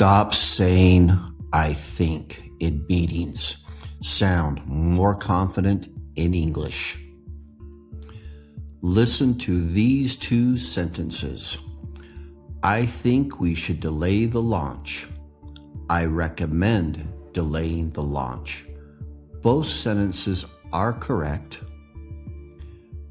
Stop saying "I think" in meetings. Sound more confident in English. Listen to these two sentences. I think we should delay the launch. I recommend delaying the launch. Both sentences are correct,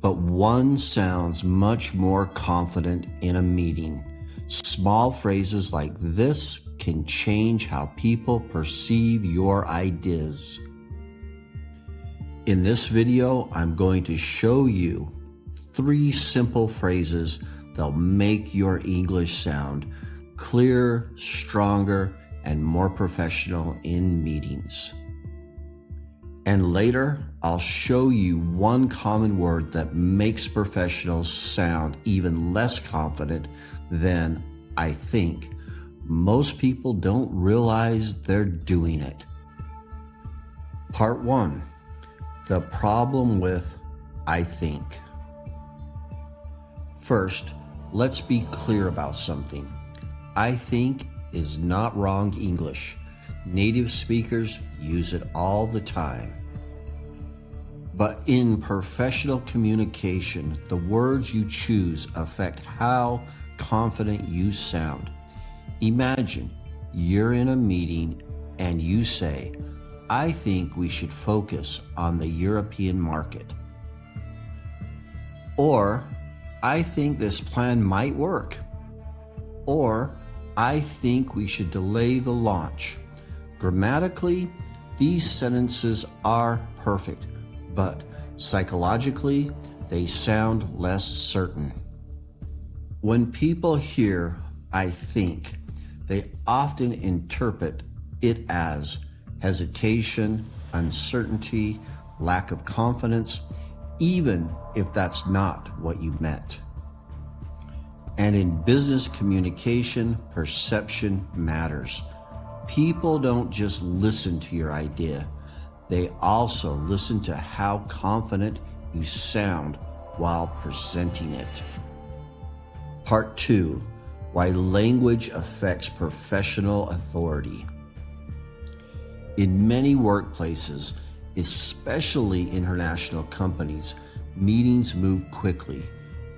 but one sounds much more confident in a meeting. Small phrases like this can change how people perceive your ideas. In this video, I'm going to show you 3 simple phrases that'll make your English sound clearer, stronger, and more professional in meetings. And later, I'll show you one common word that makes professionals sound even less confident than "I think." Most people don't realize they're doing it. Part 1. The problem with "I think." First, let's be clear about something. "I think" is not wrong English. Native speakers use it all the time. But in professional communication, the words you choose affect how confident you sound. Imagine you're in a meeting and you say, "I think we should focus on the European market." Or, "I think this plan might work." Or, "I think we should delay the launch." Grammatically, these sentences are perfect, but psychologically, they sound less certain. When people hear "I think," they often interpret it as hesitation, uncertainty, lack of confidence, even if that's not what you meant. And in business communication, perception matters. People don't just listen to your idea. They also listen to how confident you sound while presenting it. Part 2. Why language affects professional authority. In many workplaces, especially international companies, meetings move quickly.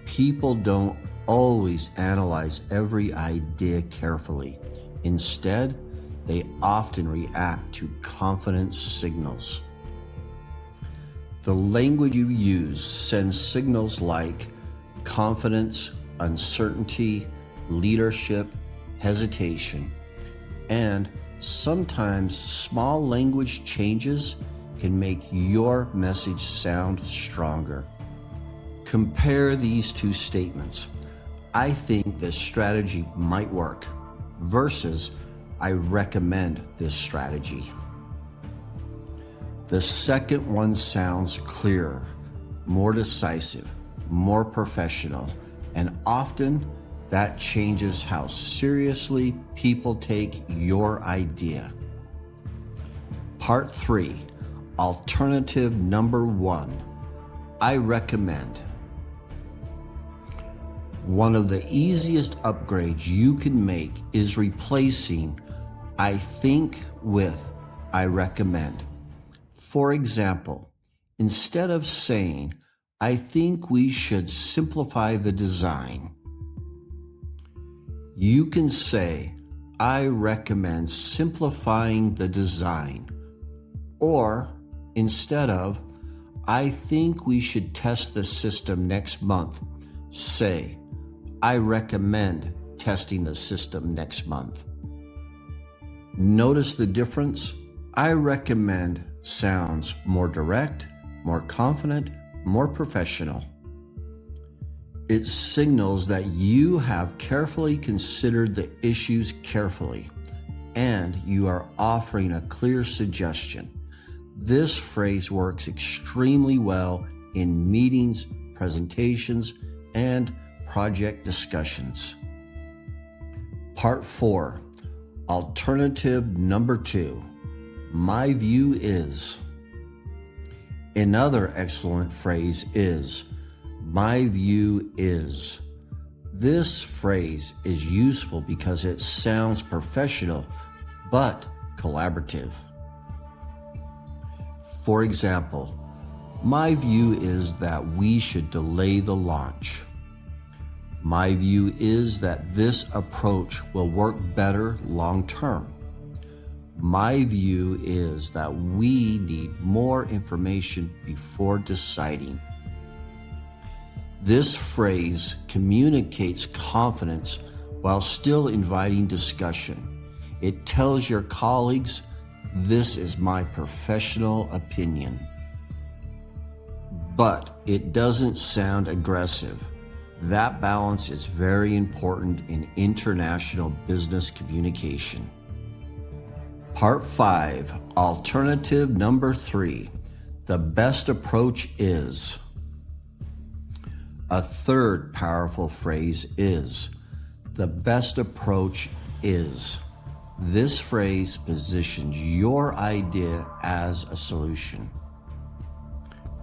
People don't always analyze every idea carefully. Instead, they often react to confidence signals. The language you use sends signals like confidence, uncertainty, leadership, hesitation, and sometimes small language changes can make your message sound stronger. Compare these 2 statements. "I think this strategy might work" versus "I recommend this strategy." The second one sounds clearer, more decisive, more professional, and often that changes how seriously people take your idea. Part 3. Alternative number 1. I recommend. One of the easiest upgrades you can make is replacing "I think" with "I recommend." For example, instead of saying, "I think we should simplify the design," you can say, "I recommend simplifying the design." Or instead of, "I think we should test the system next month," say, "I recommend testing the system next month." Notice the difference? "I recommend" sounds more direct, more confident, more professional. It signals that you have carefully considered the issues carefully, and you are offering a clear suggestion. This phrase works extremely well in meetings, presentations, and project discussions. Part 4. Alternative number 2. My view is. Another excellent phrase is, "My view is." This phrase is useful because it sounds professional but collaborative. For example, my view is that we should delay the launch. My view is that this approach will work better long term. My view is that we need more information before deciding. This phrase communicates confidence while still inviting discussion. It tells your colleagues, "This is my professional opinion." But it doesn't sound aggressive. That balance is very important in international business communication. Part 5, alternative number 3. The best approach is. A third powerful phrase is, the best approach is. This phrase positions your idea as a solution.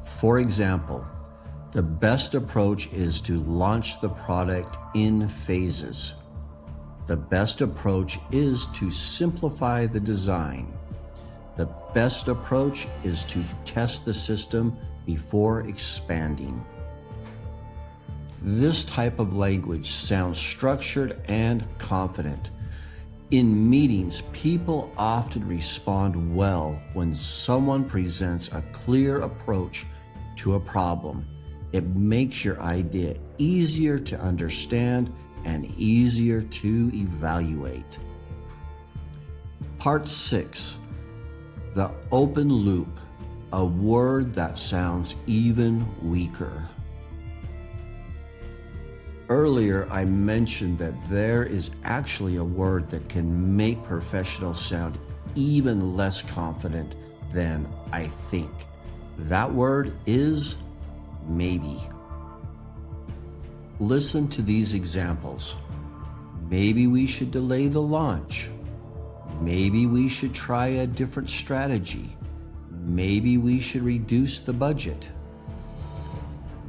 For example, the best approach is to launch the product in phases. The best approach is to simplify the design. The best approach is to test the system before expanding. This type of language sounds structured and confident. In meetings, people often respond well when someone presents a clear approach to a problem. It makes your idea easier to understand and easier to evaluate. Part 6, the open loop, a word that sounds even weaker. Earlier, I mentioned that there is actually a word that can make professionals sound even less confident than I think. That word is maybe. Listen to these examples. Maybe we should delay the launch. Maybe we should try a different strategy. Maybe we should reduce the budget.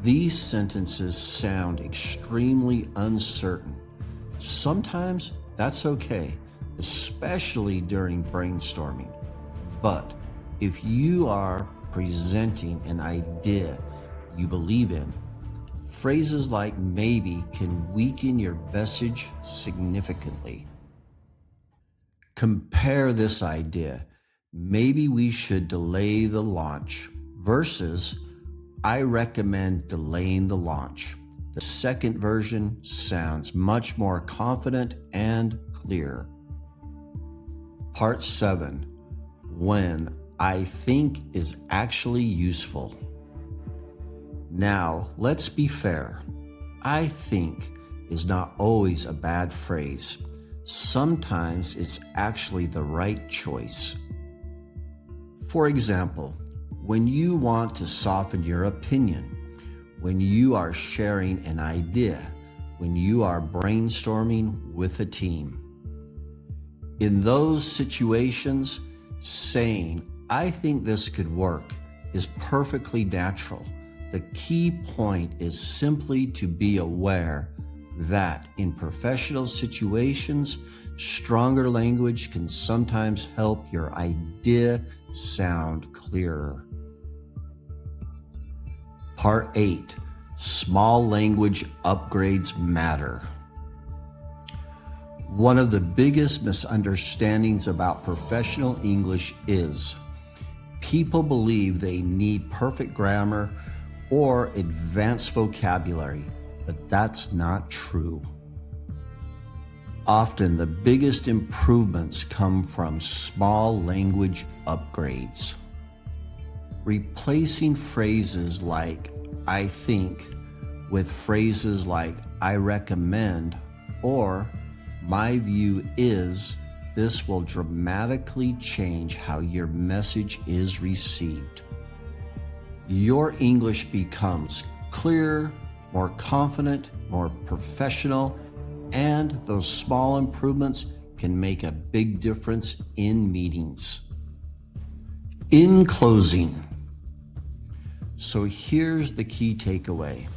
These sentences sound extremely uncertain. Sometimes that's okay, especially during brainstorming. But if you are presenting an idea you believe in, phrases like maybe can weaken your message significantly. Compare this idea, maybe we should delay the launch, versus I recommend delaying the launch. The second version sounds much more confident and clear. Part 7, when I think is actually useful. Now, let's be fair. I think is not always a bad phrase. Sometimes it's actually the right choice. For example, when you want to soften your opinion, when you are sharing an idea, when you are brainstorming with a team. In those situations, saying, I think this could work, is perfectly natural. The key point is simply to be aware that in professional situations, stronger language can sometimes help your idea sound clearer. Part 8, small language upgrades matter. One of the biggest misunderstandings about professional English is people believe they need perfect grammar or advanced vocabulary, but that's not true. Often the biggest improvements come from small language upgrades. Replacing phrases like I think with phrases like I recommend or my view is, this will dramatically change how your message is received. Your English becomes clearer, more confident, more professional, and those small improvements can make a big difference in meetings. In closing, so here's the key takeaway.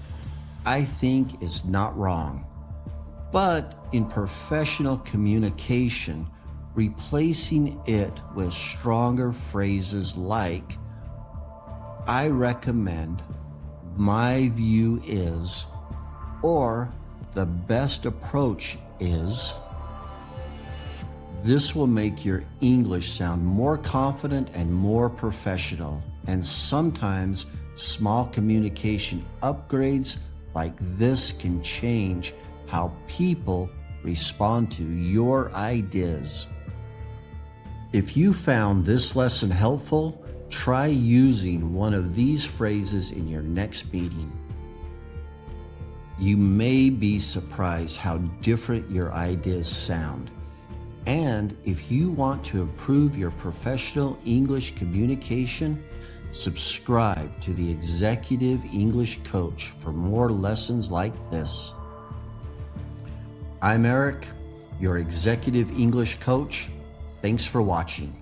I think is not wrong. But in professional communication, replacing it with stronger phrases like, I recommend, my view is, or the best approach is. This will make your English sound more confident and more professional. And sometimes small communication upgrades like this can change how people respond to your ideas. If you found this lesson helpful, try using one of these phrases in your next meeting. You may be surprised how different your ideas sound. And if you want to improve your professional English communication, subscribe to the Executive English Coach for more lessons like this. I'm Eric, your Executive English Coach. Thanks for watching.